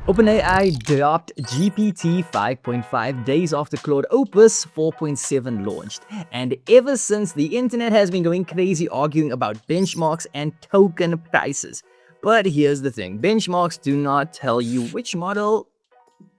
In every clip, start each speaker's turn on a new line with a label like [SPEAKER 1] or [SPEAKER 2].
[SPEAKER 1] OpenAI dropped GPT 5.5 days after Claude Opus 4.7 launched, and ever since the internet has been going crazy arguing about benchmarks and token prices. But here's the thing, benchmarks do not tell you which model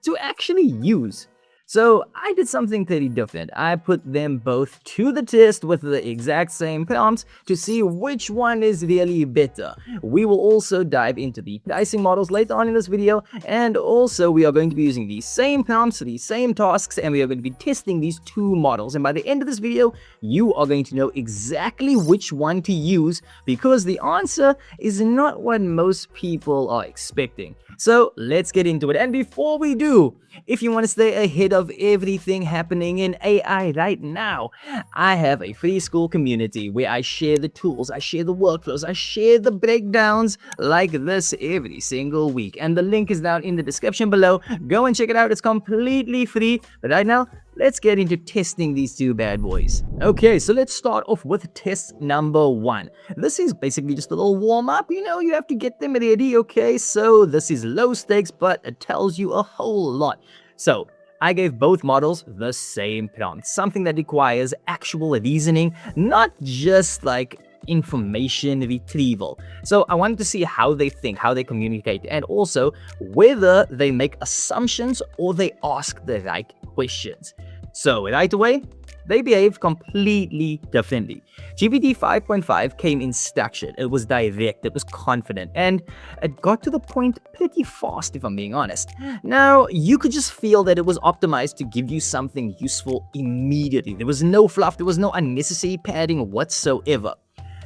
[SPEAKER 1] to actually use. So I did something pretty different. I put them both to the test with the exact same prompts to see which one is really better. We will also dive into the pricing models later on in this video, and also we are going to be using the same prompts, the same tasks, and we are going to be testing these two models. And by the end of this video, you are going to know exactly which one to use, because the answer is not what most people are expecting. So let's get into it. And before we do, if you want to stay ahead of everything happening in AI right now, I have a free school community where I share the tools, I share the workflows, I share the breakdowns like this every single week. And the link is down in the description below. Go and check it out. It's completely free. But right now, let's get into testing these two bad boys. Okay, so let's start off with test number 1. This is basically just a little warm-up. You have to get them ready, okay? So this is low stakes, but it tells you a whole lot. So I gave both models the same prompt, something that requires actual reasoning, not just like information retrieval. So I wanted to see how they think, how they communicate, and also whether they make assumptions or they ask the right questions. So right away, they behave completely differently. GPT 5.5 came in structured, it was direct, it was confident, and it got to the point pretty fast, if I'm being honest. Now, you could just feel that it was optimized to give you something useful immediately. There was no fluff, there was no unnecessary padding whatsoever.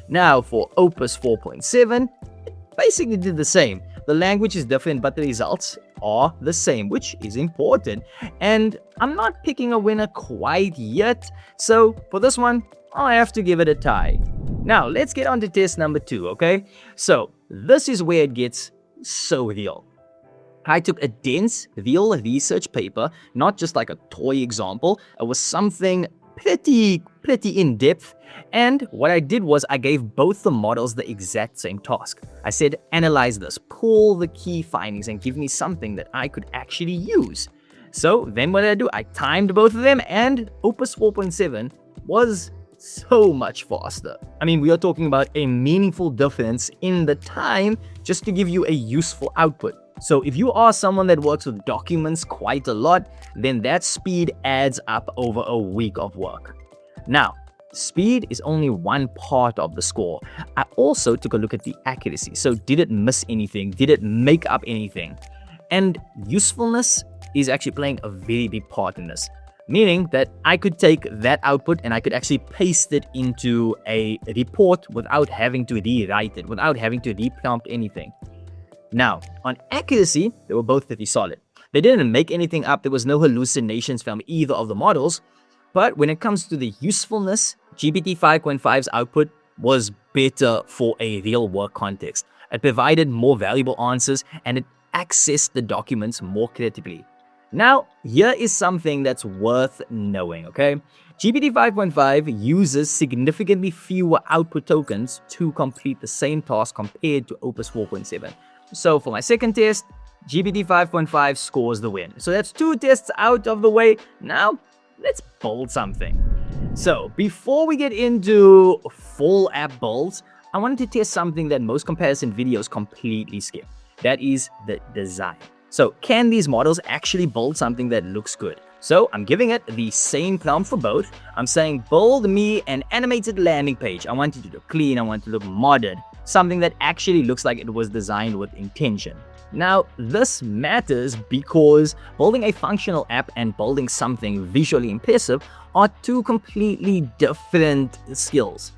[SPEAKER 1] Now, for Opus 4.7, it basically did the same. The language is different, but the results are the same, which is important. And I'm not picking a winner quite yet, so for this one, I have to give it a tie. Now, let's get on to test number 2, okay? So, this is where it gets so real. I took a dense, real research paper, not just like a toy example. It was something pretty in-depth, and what I did was I gave both the models the exact same task. I said, analyze this, pull the key findings, and give me something that I could actually use. So then what did I do? I timed both of them, and Opus 4.7 was so much faster. I mean, we are talking about a meaningful difference in the time just to give you a useful output. So if you are someone that works with documents quite a lot, then that speed adds up over a week of work. Now, speed is only one part of the score. I also took a look at the accuracy. So did it miss anything? Did it make up anything? And usefulness is actually playing a very big part in this. Meaning that I could take that output and I could actually paste it into a report without having to rewrite it, without having to reprompt anything. Now, on accuracy, they were both pretty solid. They didn't make anything up, there was no hallucinations from either of the models, but when it comes to the usefulness, GPT 5.5's output was better for a real work context. It provided more valuable answers and it accessed the documents more critically. Now, here is something that's worth knowing, okay? GPT 5.5 uses significantly fewer output tokens to complete the same task compared to Opus 4.7. So for my second test, GPT 5.5 scores the win. So that's 2 tests out of the way. Now, let's build something. So before we get into full app builds, I wanted to test something that most comparison videos completely skip. That is the design. So can these models actually build something that looks good? So I'm giving it the same prompt for both. I'm saying build me an animated landing page. I want it to look clean, I want it to look modern. Something that actually looks like it was designed with intention. Now, this matters because building a functional app and building something visually impressive are 2 completely different skills.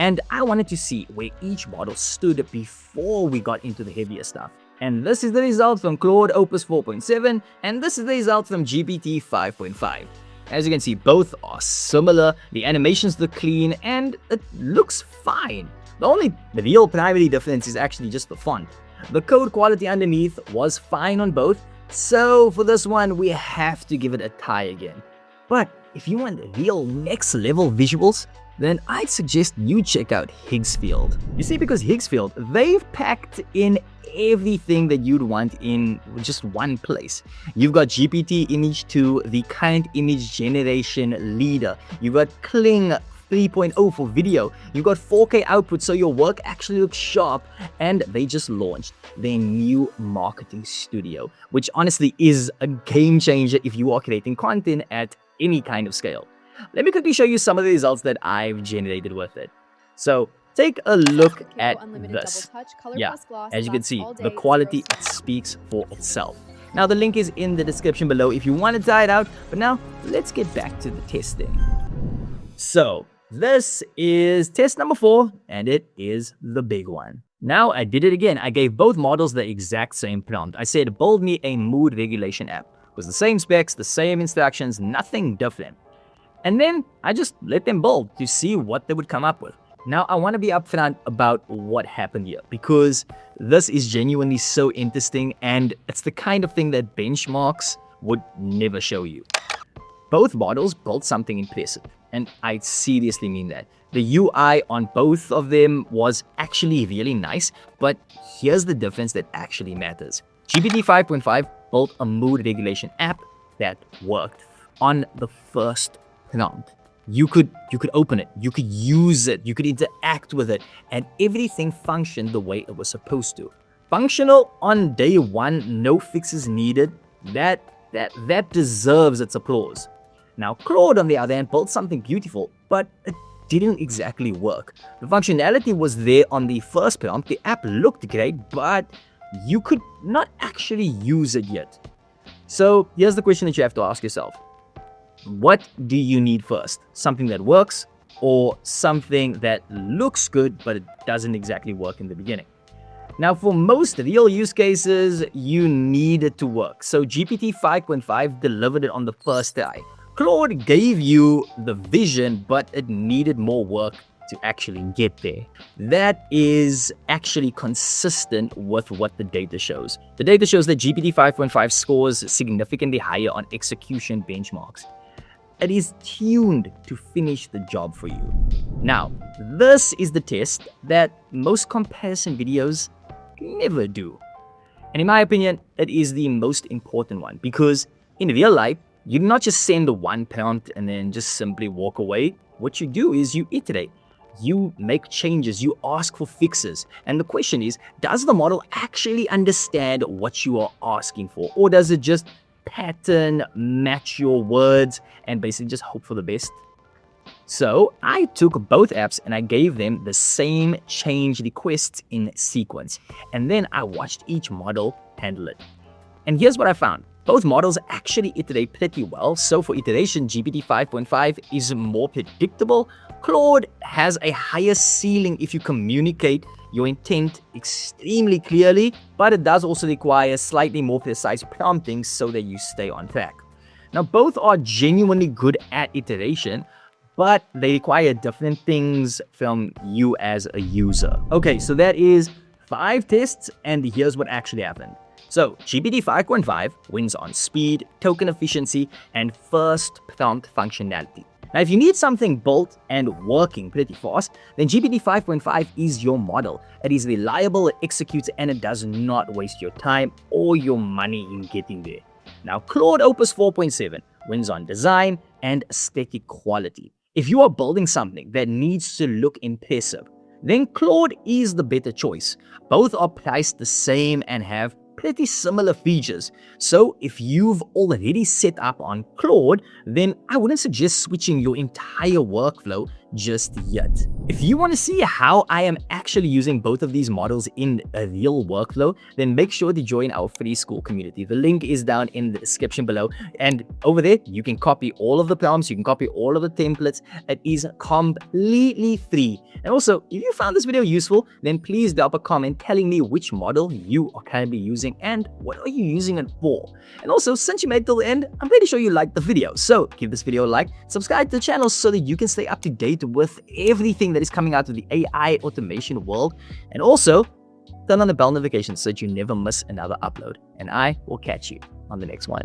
[SPEAKER 1] And I wanted to see where each model stood before we got into the heavier stuff. And this is the result from Claude Opus 4.7, and this is the result from GPT 5.5. As you can see, both are similar, the animations look clean, and it looks fine. The only real primary difference is actually just the font. The code quality underneath was fine on both, so for this one, we have to give it a tie again. But if you want real next level visuals, then I'd suggest you check out Higgsfield. You see, because Higgsfield, they've packed in everything that you'd want in just one place. You've got GPT Image 2, the current image generation leader. You've got Kling 3.0 for video. You've got 4K output, so your work actually looks sharp. And they just launched their new marketing studio, which honestly is a game changer if you are creating content at any kind of scale. Let me quickly show you some of the results that I've generated with it. So take a look at this. Yeah, as you can see, the quality speaks for itself. Now the link is in the description below if you want to try it out. But now let's get back to the testing. So this is test number 4, and it is the big one. Now I did it again. I gave both models the exact same prompt. I said, build me a mood regulation app. It was the same specs, the same instructions, nothing different. And then I just let them build to see what they would come up with. Now I want to be upfront about what happened here, because this is genuinely so interesting, and it's the kind of thing that benchmarks would never show you. Both models built something impressive, and I seriously mean that. The UI on both of them was actually really nice, but here's the difference that actually matters. GPT 5.5 built a mood regulation app that worked on the first prompt. You could open it, you could use it, you could interact with it, and everything functioned the way it was supposed to. Functional on day 1, no fixes needed. That deserves its applause. Now Claude, on the other hand, built something beautiful, but it didn't exactly work. The functionality was there on the first prompt, the app looked great, but you could not actually use it yet. So here's the question that you have to ask yourself. What do you need first? Something that works, or something that looks good but it doesn't exactly work in the beginning? Now for most real use cases, you need it to work. So GPT 5.5 delivered it on the first try. Claude gave you the vision, but it needed more work to actually get there. That is actually consistent with what the data shows. The data shows that GPT 5.5 scores significantly higher on execution benchmarks. It is tuned to finish the job for you. Now, this is the test that most comparison videos never do. And in my opinion, it is the most important one, because in real life, you do not just send the one prompt and then just simply walk away. What you do is you iterate, you make changes, you ask for fixes. And the question is, does the model actually understand what you are asking for? Or does it just pattern match your words and basically just hope for the best? So I took both apps and I gave them the same change requests in sequence. And then I watched each model handle it. And here's what I found. Both models actually iterate pretty well. So for iteration, GPT 5.5 is more predictable. Claude has a higher ceiling if you communicate your intent extremely clearly, but it does also require slightly more precise prompting so that you stay on track. Now, both are genuinely good at iteration, but they require different things from you as a user. Okay, so that is 5 tests, and here's what actually happened. So GPT 5.5 wins on speed, token efficiency, and first prompt functionality. Now, if you need something built and working pretty fast, then GPT 5.5 is your model. It is reliable, it executes, and it does not waste your time or your money in getting there. Now, Claude Opus 4.7 wins on design and aesthetic quality. If you are building something that needs to look impressive, then Claude is the better choice. Both are priced the same and have pretty similar features. So if you've already set up on Claude, then I wouldn't suggest switching your entire workflow just yet. If you want to see how I am actually using both of these models in a real workflow, then make sure to join our free school community. The link is down in the description below, and over there you can copy all of the prompts, you can copy all of the templates. It is completely free. And also, if you found this video useful, then please drop a comment telling me which model you are currently using and what are you using it for. And also, since you made it till the end, I'm pretty sure you liked the video, so give this video a like, subscribe to the channel so that you can stay up to date with everything that is coming out of the AI automation world, and also turn on the bell notifications so that you never miss another upload. And I will catch you on the next one.